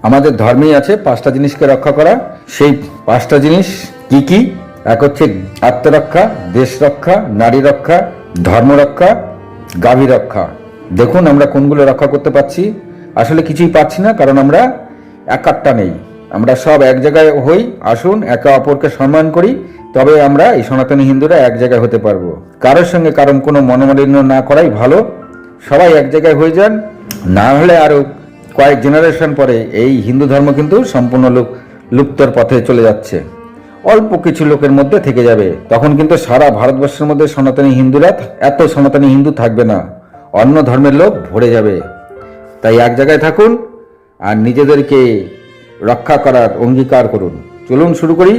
আমাদের ধর্মেই আছে 5টা জিনিসকে রক্ষা করা। সেই 5টা জিনিস কি কি? এক হচ্ছে আত্মরক্ষা, দেশ রক্ষা, নারী রক্ষা, ধর্ম রক্ষা, গাভী রক্ষা। দেখুন আমরা কোনগুলো রক্ষা করতে পারছি। আসলে কিছুই পাচ্ছি না, কারণ আমরা একাট্টা নেই। আমরা সব এক জায়গায় হই। আসুন একে অপরকে সম্মান করি, তবে আমরা এই সনাতনী হিন্দুরা এক জায়গায় হতে পারবো। কারোর সঙ্গে কারণ কোনো মনোমালিন্য না করাই ভালো। সবাই এক জায়গায় হয়ে যান, না হলে আরো কয়েক জেনারেশন পরে এই হিন্দু ধর্ম কিন্তু সম্পূর্ণ লুপ্তর পথে চলে যাচ্ছে। অল্প কিছু লোকের মধ্যে থেকে যাবে, তখন কিন্তু সারা ভারতবর্ষের মধ্যে সনাতনী হিন্দুরা, এত সনাতনী হিন্দু থাকবে না, অন্য ধর্মের লোক ভরে যাবে। তাই এক জায়গায় থাকুন আর নিজেদেরকে রক্ষা করার অঙ্গীকার করুন। চলুন শুরু করি।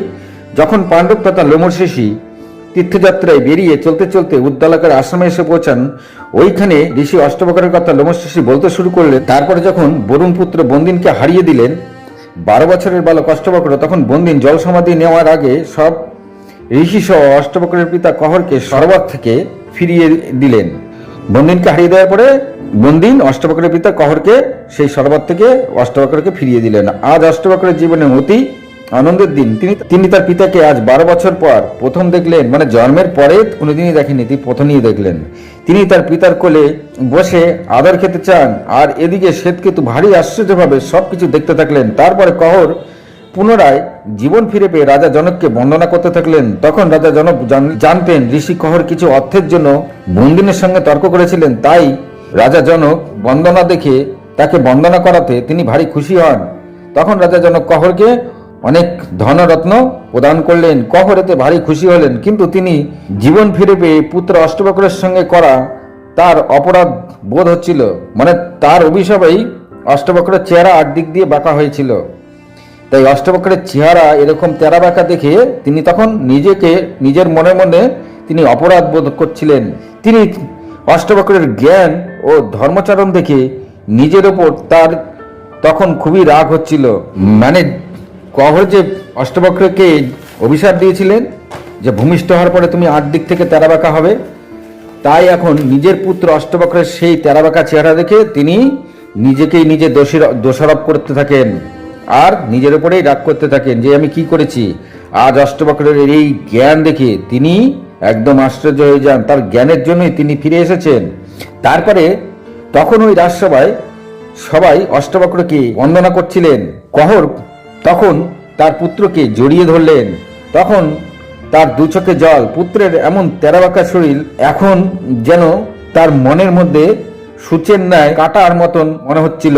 যখন পাণ্ডব তথা লোমশিষি তীর্থযাত্রায় বেরিয়ে চলতে চলতে উদ্দালকের আশ্রমে এসে পৌঁছান, ওইখানে ঋষি অষ্টবকরের কথা লোমশিষি বলতে শুরু করলেন। তারপরে যখন বরুণ পুত্র বন্দিনকে হারিয়ে দিলেন, 12 বছরের বালক অষ্টবক্র, তখন বন্দিন জল সমাধি নেওয়ার আগে সব ঋষি সহ অষ্টবক্রের পিতা কহরকে সরোবর থেকে ফিরিয়ে দিলেন। বন্দিনকে হারিয়ে দেওয়ার পরে বন্দিন অষ্টবক্রের পিতা কহরকে সেই সরোবর থেকে অষ্টবক্রকে ফিরিয়ে দিলেন। আজ অষ্টবক্রের জীবনে অতি আনন্দের দিন। তিনি তার পিতাকে আজ 12 বছর পর প্রথম দেখলেন, মানে জন্মের পরে কোনোদিনই দেখেনি, তিনি প্রথমেই দেখলেন। তিনি তার পিতার কোলে বসে আদর খেতে চান, আর এদিকে শ্বেতকেতু ভারী আশ্চর্যভাবে সবকিছু দেখতে থাকলেন। তারপরে কহর পুনরায় জীবন ফিরে পেয়ে রাজা জনককে বন্দনা করতে থাকলেন। তখন রাজা জনক জানতেন ঋষি কহর কিছু অর্থের জন্য বন্দিনের সঙ্গে তর্ক করেছিলেন, তাই রাজা জনক বন্দনা দেখে তাকে বন্দনা করাতে তিনি ভারী খুশি হন। তখন রাজা জনক কহরকে অনেক ধনরত্ন প্রদান করলেন। কহর এতে ভারী খুশি হলেন, কিন্তু তিনি জীবন ফিরে পেয়ে পুত্র অষ্টবক্রের সঙ্গে করা তার অপরাধ বোধ হচ্ছিল। মানে তার অভিশাপেই অষ্টবক্রের চেহারা 8 দিক দিয়ে বাঁকা হয়েছিল। তাই অষ্টবক্রের চেহারা এরকম তেরা বাঁকা দেখে তিনি তখন নিজের মনে মনে তিনি অপরাধ বোধ করছিলেন। তিনি অষ্টবক্রের জ্ঞান ও ধর্মচারণ দেখে নিজের ওপর তার তখন খুবই রাগ হচ্ছিল। মানে কহর যে অষ্টবক্রকে অভিশাপ দিয়েছিলেন যে ভূমিষ্ঠ হওয়ার পরে তুমি 8 দিক থেকে তেরা বাঁকা হবে, তাই এখন নিজের পুত্র অষ্টবক্রের সেই তেরা বাঁকা চেহারা দেখে তিনি নিজেকেই নিজে দোষারোপ করতে থাকেন আর নিজের উপরেই রাগ করতে থাকেন যে আমি কি করেছি। আজ অষ্টবক্রের এই জ্ঞান দেখে তিনি একদম আশ্চর্য হয়ে যান, তার জ্ঞানের জন্যই তিনি ফিরে এসেছেন। তারপরে তখন ওই রাজসভায় সবাই অষ্টবক্রকে বন্দনা করছিলেন। কহর তখন তার পুত্রকে জড়িয়ে ধরলেন। তখন তার 2 চোখে জল, পুত্রের এমন তেরাবাঁকা শরীর এখন যেন তার মনের মধ্যে সূচের ন্যায় কাটার মতন মনে হচ্ছিল।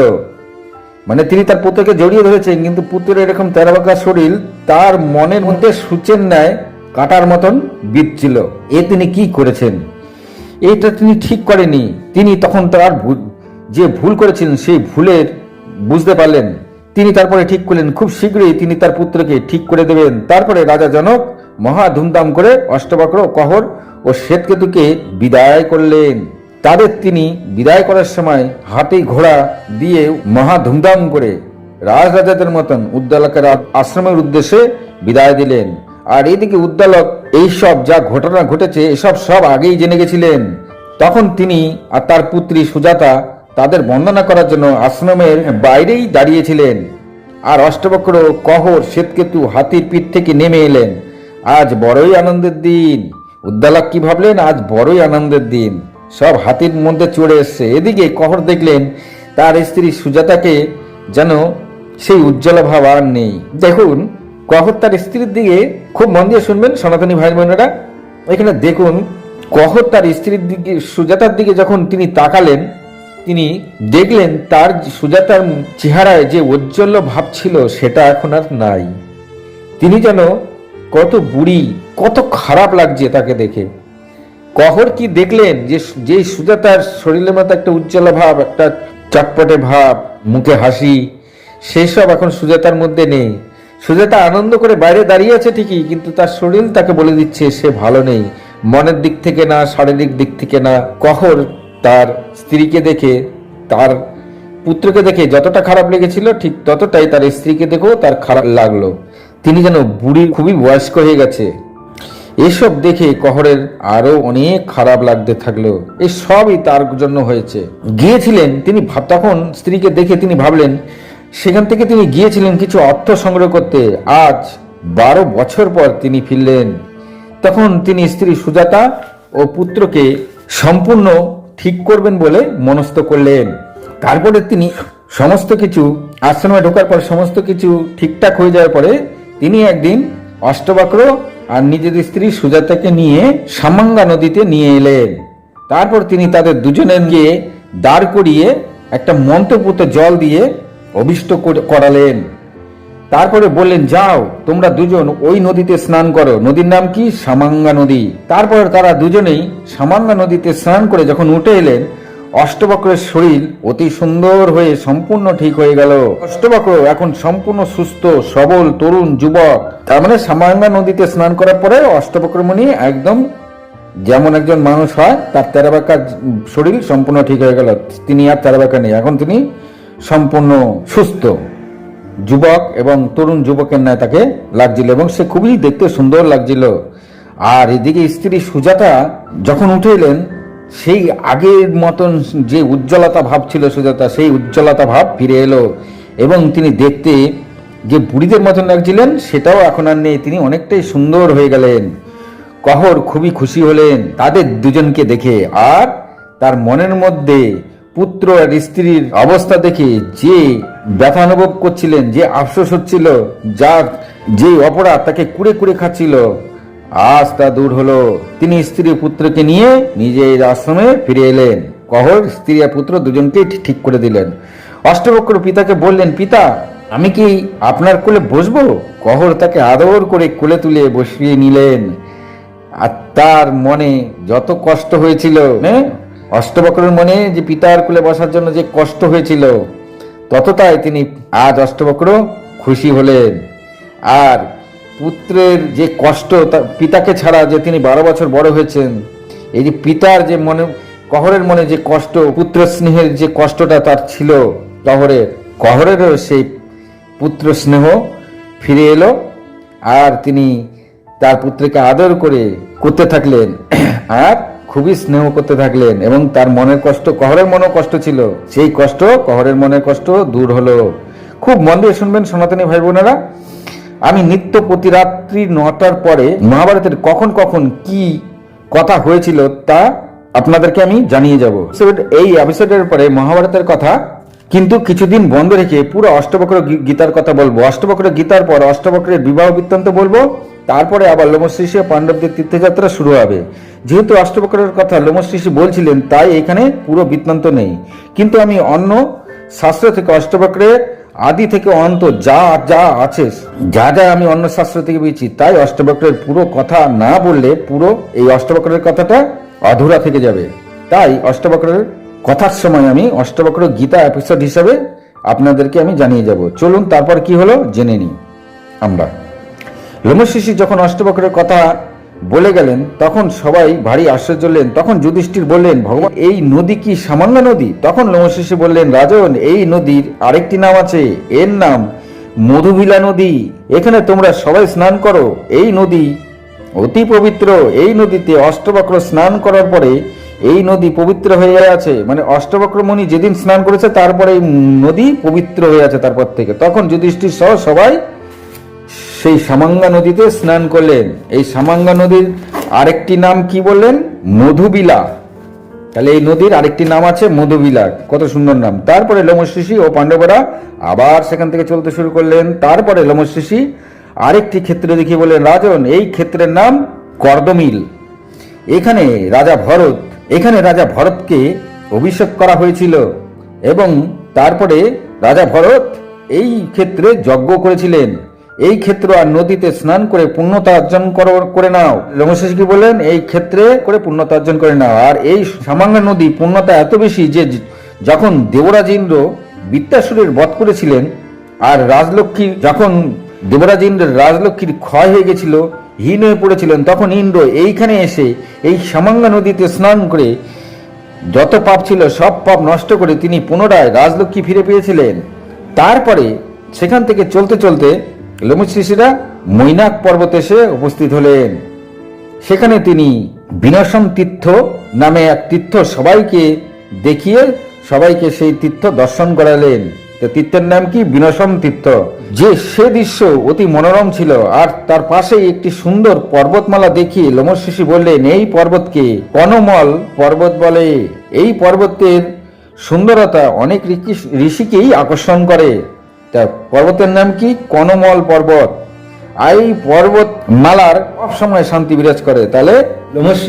মানে তিনি তার পুত্রকে জড়িয়ে ধরেছেন, কিন্তু পুত্রের এরকম তেরাবাঁকা শরীর তার মনের মধ্যে সূচের ন্যায় কাটার মতন বিঁধছিল। এ তিনি কি করেছেন? এইটা তিনি ঠিক করেনি। তিনি তখন তার যে ভুল করেছিলেন সেই ভুলের বুঝতে পারলেন। তিনি তারপরে ঠিক করলেন খুব শীঘ্রই তিনি তার পুত্রকে ঠিক করে দেবেন। তারপরে রাজা জনক মহা ধুমধাম করে অষ্টবক্র, কহর ও শ্বেতকেতুকে বিদায় করলেন। তাদের তিনি বিদায় করার সময় হাতি ঘোড়া দিয়ে মহা ধুমধাম করে রাজরাজাদের মতন উদ্দালকের আশ্রমের উদ্দেশ্যে বিদায় দিলেন। আর এদিকে উদ্দালক এইসব যা ঘটনা ঘটেছে এসব সব আগেই জেনে গেছিলেন। তখন তিনি আর তার পুত্রী সুজাতা তাদের বন্দনা করার জন্য আশ্রমের বাইরেই দাঁড়িয়েছিলেন। আর অষ্টবক্র, কহর, শ্বেতকেতু হাতির পিঠ থেকে নেমে এলেন। আজ বড়ই আনন্দের দিন। উদ্দালক কি ভাবলেন? আজ বড়ই আনন্দের দিন, সব হাতির মধ্যে চড়ে এসছে। এদিকে কহর দেখলেন তার স্ত্রী সুজাতাকে যেন সেই উজ্জ্বল ভাব আর নেই। দেখুন কহর তার স্ত্রীর দিকে খুব মন দিয়ে শুনবেন সনাতনী ভাই বোনেরা। এখানে দেখুন কহর তার স্ত্রীর দিকে, সুজাতার দিকে যখন তিনি তাকালেন, তিনি দেখলেন তার সুজাতার চেহারায় যে উজ্জ্বল ভাব ছিল সেটা এখন আর নাই। তিনি যেন কত বুড়ি, কত খারাপ লাগছে তাকে দেখে। কহর কি দেখলেন যে সুজাতার শরীরের মধ্যে একটা উজ্জ্বল ভাব, একটা চটপটে ভাব, মুখে হাসি, সেসব এখন সুজাতার মধ্যে নেই। সুজাতা আনন্দ করে বাইরে দাঁড়িয়ে আছে ঠিকই, কিন্তু তার শরীর তাকে বলে দিচ্ছে সে ভালো নেই, মনের দিক থেকে না, শারীরিক দিক থেকে না। কহর তার স্ত্রীকে দেখে, তার পুত্রকে দেখে যতটা খারাপ লেগেছিল ঠিক ততটাই তার স্ত্রীকে দেখেও তার খারাপ লাগলো। তিনি যেন বুড়ি, খুবই বয়স্ক হয়ে গেছে। এসব দেখে কহরের আরো অনেক খারাপ লাগতে থাকলো। এই সবই তার জন্য হয়েছে। গিয়েছিলেন তিনি, তখন স্ত্রীকে দেখে তিনি ভাবলেন সেখান থেকে তিনি গিয়েছিলেন কিছু অর্থ সংগ্রহ করতে। আজ 12 বছর পর তিনি ফিরলেন। তখন তিনি স্ত্রী সুজাতা ও পুত্রকে সম্পূর্ণ ঠিক করবেন বলে মনস্থ করলেন। তারপরে তিনি সমস্ত কিছু আশ্রমে ঢোকার পর সমস্ত কিছু ঠিকঠাক হয়ে যাওয়ার পরে তিনি একদিন অষ্টবক্র আর নিজের স্ত্রী সুজাতাকে নিয়ে সামাঙ্গা নদীতে নিয়ে এলেন। তারপর তিনি তাদের দুজনের গিয়ে দাঁড় করিয়ে একটা মন্ত্রপুত জল দিয়ে অভিষ্ট করালেন। তারপরে বললেন, যাও তোমরা দুজন ওই নদীতে স্নান করো। নদীর নাম কি? সামাঙ্গা নদী। তারপর তারা দুজনেই সামাঙ্গা নদীতে স্নান করে যখন উঠে এলেন, অষ্টবক্রের শরীর অতি সুন্দর হয়ে সম্পূর্ণ ঠিক হয়ে গেল। অষ্টবক্র এখন সম্পূর্ণ সুস্থ সবল তরুণ যুবক। তার মানে সামাঙ্গা নদীতে স্নান করার পরে অষ্টবক্র মুনি একদম যেমন একজন মানুষ হয়, তার তেরাবাঁকা শরীর সম্পূর্ণ ঠিক হয়ে গেল। তিনি আর তেরাবাঁকা নেই, এখন তিনি সম্পূর্ণ সুস্থ যুবক এবং তরুণ যুবকের ন্যায় তাকে লাগছিল এবং সে খুবই দেখতে সুন্দর লাগছিল। আর এদিকে স্ত্রী সুজাতা যখন উঠে এলেন, সেই আগের মতন যে উজ্জ্বলতা ভাব ছিল সুজাতা, সেই উজ্জ্বলতা ভাব ফিরে এলো এবং তিনি দেখতে যে বুড়িদের মতন লাগছিলেন সেটাও এখন আর নেই, তিনি অনেকটাই সুন্দর হয়ে গেলেন। কহর খুবই খুশি হলেন তাদের দুজনকে দেখে। আর তার মনের মধ্যে পুত্র আর স্ত্রীর অবস্থা দেখে যে ব্যথা অনুভব করছিলেন, যে আফসোস হচ্ছিল, যার যে অপরাধ তাকে কুড়ে কুড়ে খাচ্ছিল, আজ তা দূর হলো। তিনি স্ত্রী পুত্রকে নিয়ে নিজের আশ্রমে ফিরে এলেন। কহর স্ত্রী আর পুত্র দুজনকে ঠিক করে দিলেন। অষ্টবক্র পিতাকে বললেন, পিতা আমি কি আপনার কোলে বসবো? কহর তাকে আদর করে কোলে তুলে বসিয়ে নিলেন। আর তার মনে যত কষ্ট হয়েছিল, অষ্টবক্রের মনে যে পিতার কোলে বসার জন্য যে কষ্ট হয়েছিল, ততটাই তিনি আজ অষ্টবক্র খুশি হলেন। আর পুত্রের যে কষ্ট, পিতাকে ছাড়া যে তিনি 12 বছর বড় হয়েছেন, এই যে পিতার যে মনে, কহরের মনে যে কষ্ট, পুত্র স্নেহের যে কষ্টটা তার ছিল কহরেরও সেই পুত্র স্নেহ ফিরে এলো। আর তিনি তার পুত্রকে আদর করতে থাকলেন আর খুবই স্নেহ করতে থাকলেন এবং তার মনের কষ্ট, কহরের মনেও কষ্ট ছিল, সেই কষ্ট, কহরের মনের কষ্ট দূর হলো। খুব মন দিয়ে শুনবেন সনাতনী ভাই বোনেরা। আমি নিত্য প্রতি রাত্রি 9টার পরে মহাভারতের কখন কখন কি কথা হয়েছিল তা আপনাদেরকে আমি জানিয়ে যাব। এই এপিসোডের পরে মহাভারতের কথা কিন্তু কিছুদিন বন্ধ রেখে পুরো অষ্টবক্র গীতার কথা বলবো। অষ্টবক্র গীতার পর অষ্টবক্রের বিবাহ বৃত্তান্ত বলবো, তারপরে আবার লোমশ ঋষি পাণ্ডবদের তীর্থযাত্রা শুরু হবে। যেহেতু অষ্টবক্রের কথা লোমশ ঋষি বলছিলেন, তাই এখানে পুরো বৃত্তান্ত নেই। কিন্তু আমি অন্য শাস্ত্র থেকে অষ্টবক্রের আদি থেকে অন্ত যা যা আছে, যা যা আমি অন্য শাস্ত্র থেকে পেয়েছি, তাই অষ্টবক্রের পুরো কথা না বললে পুরো এই অষ্টবক্রের কথাটা অধুরা থেকে যাবে। তাই অষ্টবক্রের কথার সময় আমি অষ্টবক্র গীতা এপিসোড হিসাবে আপনাদেরকে আমি জানিয়ে যাব। চলুন তারপর কি হলো জেনে নিই আমরা। লোমশ ঋষি যখন অষ্টবক্রের কথা বলে গেলেন, তখন সবাই ভারী আশ্চর্য হলেন। তখন যুধিষ্ঠির বললেন, ভগবান এই নদী কি সামাঙ্গা নদী? তখন লোমশ ঋষি বললেন, রাজন এই নদীর আরেকটি নাম আছে, এর নাম মধুবিলা নদী। এখানে তোমরা সবাই স্নান করো। এই নদী অতি পবিত্র। এই নদীতে অষ্টবক্র স্নান করার পরে এই নদী পবিত্র হয়ে আছে, মানে অষ্টবক্র মুনি যেদিন স্নান করেছে তারপরে এই নদী পবিত্র হয়ে আছে তারপর থেকে। তখন যুধিষ্ঠির সহ সবাই সেই সামাঙ্গা নদীতে স্নান করলেন। এই সামাঙ্গা নদীর আরেকটি নাম কি বললেন? মধুবিলা। তাহলে এই নদীর আরেকটি নাম আছে মধুবিলা। কত সুন্দর নাম। তারপরে লোমশ ঋষি ও পাণ্ডবরা আবার সেখান থেকে চলতে শুরু করলেন। তারপরে লোমশ ঋষি আরেকটি ক্ষেত্র দেখিয়ে বললেন, রাজন এই ক্ষেত্রের নাম কর্দমিল। এখানে রাজা ভরতকে অভিষেক করা হয়েছিল এবং তারপরে রাজা ভরত এই ক্ষেত্রে যজ্ঞ করেছিলেন। এই ক্ষেত্র আর নদীতে স্নান করে পুণ্যতা অর্জন করে নাও। লোমশ ঋষি কি বলেন? এই ক্ষেত্রে করে পুণ্যতা অর্জন করে নাও। আর এই সামাঙ্গা নদী পুণ্যতা এত বেশি যে যখন দেবরাজ ইন্দ্র বৃত্তাসুরের বধ করেছিলেন আর রাজলক্ষ্মী, যখন দেবরাজ ইন্দ্রের রাজলক্ষ্মীর ক্ষয় হয়ে গেছিল, হীন হয়ে পড়েছিলেন, তখন ইন্দ্র এইখানে এসে এই সামাঙ্গা নদীতে স্নান করে যত পাপ ছিল সব পাপ নষ্ট করে তিনি পুনরায় রাজলক্ষ্মী ফিরে পেয়েছিলেন। তারপরে সেখান থেকে চলতে চলতে লোমশ ঋষিরা মৈনাক পর্বতে এসে উপস্থিত হলেন। সেখানে তিনি বিনশন তীর্থ নামে এক তীর্থ সবাইকে দেখিয়ে সবাইকে সেই তীর্থ দর্শন করালেন। তো তীর্থের নাম কি? বিনশম তীর্থ। যে সে দৃশ্য অতি মনোরম ছিল। আর তার পাশেই একটি সুন্দর পর্বতমালা দেখিয়ে লোমশ ঋষি বললেন, এই পর্বতকে কনমল পর্বত বলে। এই পর্বতের সুন্দরতা অনেক ঋষিকেই আকর্ষণ করে। তা পর্বতের নাম কি? কনমল পর্বত। এই পর্বতমালার সবসময় শান্তি বিরাজ করে। তাহলে লোমশ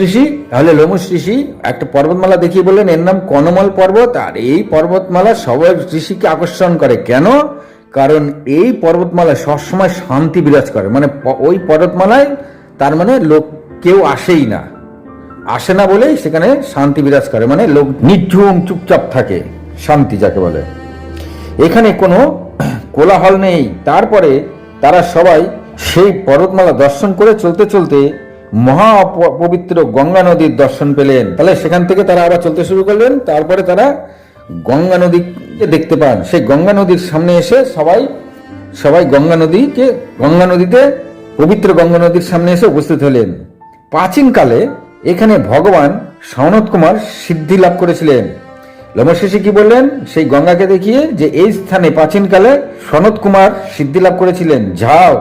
ঋষি একটা পর্বতমালা দেখিয়ে বললেন এর নাম কনমল পর্বত। আর এই পর্বতমালা সবাই ঋষিকে আকর্ষণ করে। কেন? কারণ এই পর্বতমালা সবসময় শান্তি বিরাজ করে। মানে ওই পর্বতমালায় তার মানে লোক কেউ আসে না বলেই সেখানে শান্তি বিরাজ করে। মানে লোক নির্ঝুম চুপচাপ থাকে, শান্তি যাকে বলে। এখানে কোনো কোলাহল নেই। তারপরে তারা সবাই সেই পর্বতমালা দর্শন করে চলতে চলতে মহা পবিত্র গঙ্গা নদীর দর্শন পেলেন। তাহলে সেখান থেকে তারা আবার চলতে শুরু করলেন। তারপরে তারা গঙ্গা নদীকে দেখতে পান। সেই গঙ্গা নদীর সামনে এসে সবাই গঙ্গা নদীতে পবিত্র গঙ্গা নদীর সামনে এসে উপস্থিত হলেন। প্রাচীনকালে এখানে ভগবান সনত কুমার সিদ্ধি লাভ করেছিলেন। লোমশ ঋষি কি বললেন? সেই গঙ্গাকে দেখিয়ে যে এই স্থানে প্রাচীনকালে সনত কুমার সিদ্ধি লাভ করেছিলেন। যাও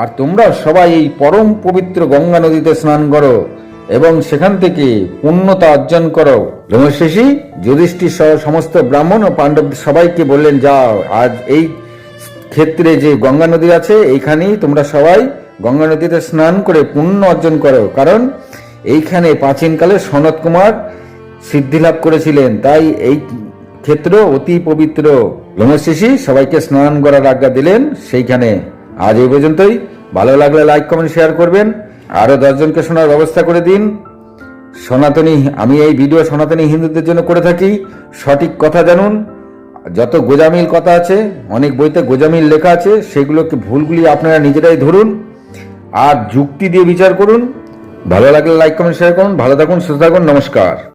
আর তোমরা সবাই এই পরম পবিত্র গঙ্গা নদীতে স্নান করো এবং সেখান থেকে পুণ্যতা অর্জন করো। লোমশ ঋষি যুধিষ্ঠির সহ সমস্ত ব্রাহ্মণ ও পাণ্ডব সবাইকে বললেন, যাও আজ এই ক্ষেত্রে যে গঙ্গা নদী আছে এইখানেই তোমরা সবাই গঙ্গা নদীতে স্নান করে পুণ্য অর্জন করো। কারণ এইখানে প্রাচীনকালে সনত কুমার সিদ্ধি লাভ করেছিলেন, তাই এই ক্ষেত্র অতি পবিত্র। লোমশ ঋষি সবাইকে স্নান করার আজ্ঞা দিলেন সেইখানে। আজ এই পর্যন্তই। ভালো লাগলে লাইক কমেন্ট শেয়ার করবেন। আরো 10 জনকে শোনার ব্যবস্থা করে দিন। আমি এই ভিডিও সনাতনী হিন্দুদের জন্য করে থাকি। সঠিক কথা জানুন। যত গোজামিল কথা আছে, অনেক বইতে গোজামিল লেখা আছে, সেগুলোকে ভুলগুলি আপনারা নিজেরাই ধরুন আর যুক্তি দিয়ে বিচার করুন। ভালো লাগলে লাইক কমেন্ট শেয়ার করুন। ভালো থাকুন, সুস্থ থাকুন। নমস্কার।